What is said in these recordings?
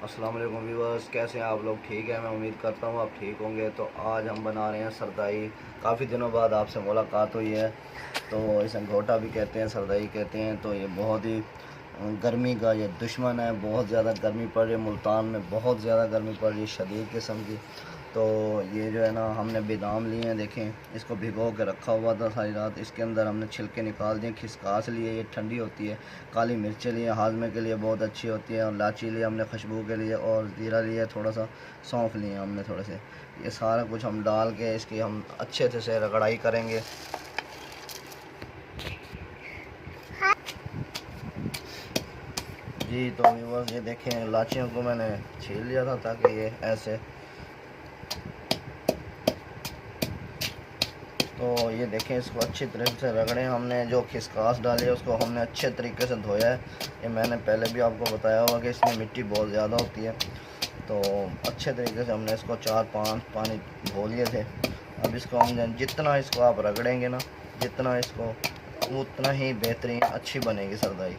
अस्सलाम वालेकुम व्यूअर्स, कैसे हैं आप लोग? ठीक है, मैं उम्मीद करता हूँ आप ठीक होंगे। तो आज हम बना रहे हैं सरदाई। काफ़ी दिनों बाद आपसे मुलाकात हुई है। तो इसे घोटा भी कहते हैं, सरदाई कहते हैं। तो ये बहुत ही गर्मी का ये दुश्मन है। बहुत ज़्यादा गर्मी पड़ रही है, मुल्तान में बहुत ज़्यादा गर्मी पड़ रही है, शदीद किस्म की। तो ये जो है ना, हमने बादाम लिए हैं, देखें इसको भिगो के रखा हुआ था सारी रात। इसके अंदर हमने छिलके निकाल दिए, खिसकास लिए, ये ठंडी होती है। काली मिर्चें लिए, हाजमे के लिए बहुत अच्छी होती है। और इलायची लिए हमने खुशबू के लिए, और ज़ीरा लिए, थोड़ा सा सौंफ लिए हमने थोड़े से। ये सारा कुछ हम डाल के इसकी हम अच्छे से रगड़ाई करेंगे। जी तो व्यूअर्स, ये देखें इलाचियों को मैंने छील लिया था ताकि ये ऐसे। तो ये देखें, इसको अच्छी तरीके से रगड़ें। हमने जो खिसकास डाली है उसको हमने अच्छे तरीके से धोया है। ये मैंने पहले भी आपको बताया होगा कि इसमें मिट्टी बहुत ज़्यादा होती है। तो अच्छे तरीके से हमने इसको 4-5 पानी धो लिए थे। अब इसको हम जितना इसको आप रगड़ेंगे ना, जितना इसको, उतना ही बेहतरीन अच्छी बनेगी सरदाई।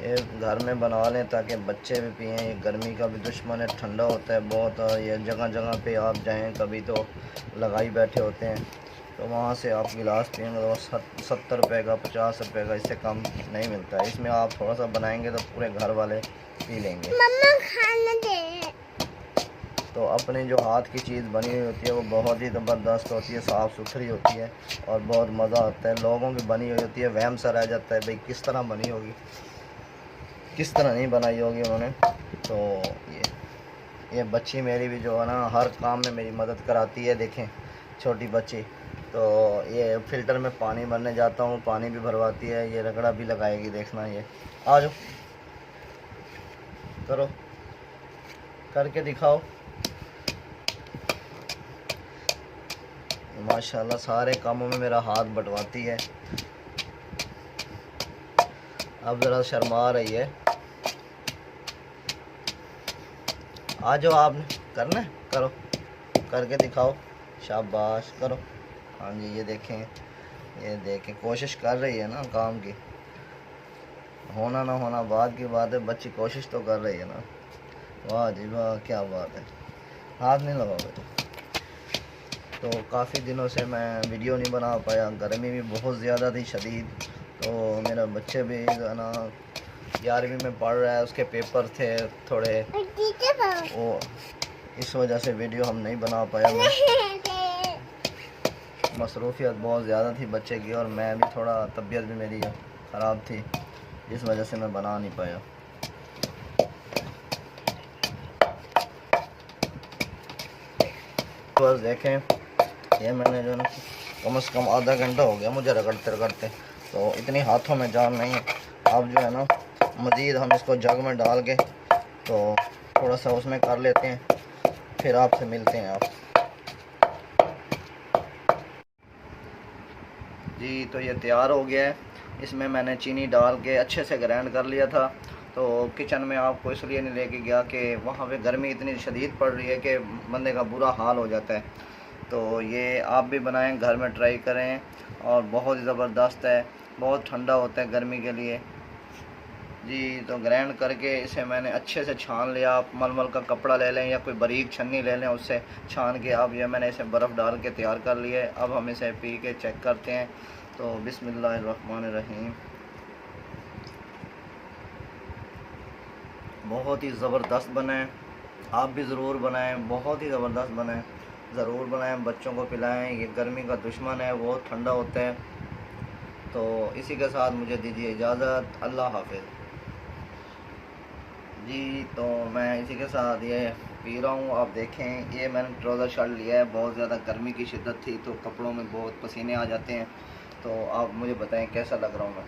ये घर में बना लें ताकि बच्चे भी पिएँ। ये गर्मी का भी दुश्मन है, ठंडा होता है बहुत। ये जगह जगह पे आप जाएं कभी तो लगाई बैठे होते हैं, तो वहाँ से आप गिलास पिएंगे तो 70 रुपये का, 50 रुपये का, इससे कम नहीं मिलता है। इसमें आप थोड़ा सा बनाएंगे तो पूरे घर वाले पी लेंगे। मम्मा खाना दे। तो अपने जो हाथ की चीज़ बनी हुई होती है वो बहुत ही ज़बरदस्त होती है, साफ़ सुथरी होती है और बहुत मज़ा आता है। लोगों की बनी हुई होती है, वहम सा रह जाता है भाई किस तरह बनी होगी, किस तरह नहीं बनाई होगी उन्होंने। तो ये बच्ची मेरी भी जो है ना, हर काम में मेरी मदद कराती है। देखें छोटी बच्ची, तो ये फ़िल्टर में पानी भरने जाता हूँ, पानी भी भरवाती है, ये रगड़ा भी लगाएगी। देखना, ये आ जाओ, करो, करके दिखाओ। माशाल्लाह सारे कामों में मेरा हाथ बटवाती है। अब ज़रा शर्मा रही है। आ जाओ, आपने करना है, करो, करके दिखाओ, शाबाश, करो। हाँ जी, ये देखें कोशिश कर रही है ना काम की। होना ना होना बात की बात है, बच्ची कोशिश तो कर रही है ना। वाह जी वाह, क्या बात है। हाथ नहीं लगाओ बेटा। तो काफ़ी दिनों से मैं वीडियो नहीं बना पाया, गर्मी भी बहुत ज़्यादा थी, शदीद। तो मेरा बच्चे भी जो है ना 11वीं में पढ़ रहा है, उसके पेपर थे थोड़े, वो इस वजह से वीडियो हम नहीं बना पाया। मैं मसरूफियत बहुत ज़्यादा थी बच्चे की, और मैं भी थोड़ा, तबीयत भी मेरी ख़राब थी, इस वजह से मैं बना नहीं पाया। बस देखें, ये मैंने जो है ना, कम से कम आधा घंटा हो गया मुझे रगड़ते रगड़ते। तो इतनी हाथों में जान नहीं है। अब जो है ना, मज़ीद हम इसको जग में डाल के तो थोड़ा सा उसमें कर लेते हैं, फिर आपसे मिलते हैं। आप जी, तो ये तैयार हो गया है। इसमें मैंने चीनी डाल के अच्छे से ग्राइंड कर लिया था। तो किचन में आपको इसलिए नहीं लेके गया कि वहाँ पे गर्मी इतनी शदीद पड़ रही है कि बंदे का बुरा हाल हो जाता है। तो ये आप भी बनाएं, घर में ट्राई करें, और बहुत ही ज़बरदस्त है, बहुत ठंडा होता है गर्मी के लिए। जी, तो ग्राइंड करके इसे मैंने अच्छे से छान लिया। आप मलमल का कपड़ा ले लें या कोई बारीक छन्नी ले लें, उससे छान के। अब ये मैंने इसे बर्फ़ डाल के तैयार कर लिया है। अब हम इसे पी के चेक करते हैं। तो बिस्मिल्लाहिर्रहमानिर्रहीम। बहुत ही ज़बरदस्त बना है, आप भी ज़रूर बनाएं, बहुत ही ज़बरदस्त बना है, ज़रूर बनाएं, बच्चों को पिलाएं। ये गर्मी का दुश्मन है, बहुत ठंडा होता है। तो इसी के साथ मुझे दीजिए इजाज़त, अल्लाह हाफ़िज़। जी, तो मैं इसी के साथ ये पी रहा हूँ। आप देखें, ये मैंने ट्राउज़र शर्ट लिया है, बहुत ज़्यादा गर्मी की शिद्दत थी तो कपड़ों में बहुत पसीने आ जाते हैं। तो आप मुझे बताएं कैसा लग रहा हूँ मैं।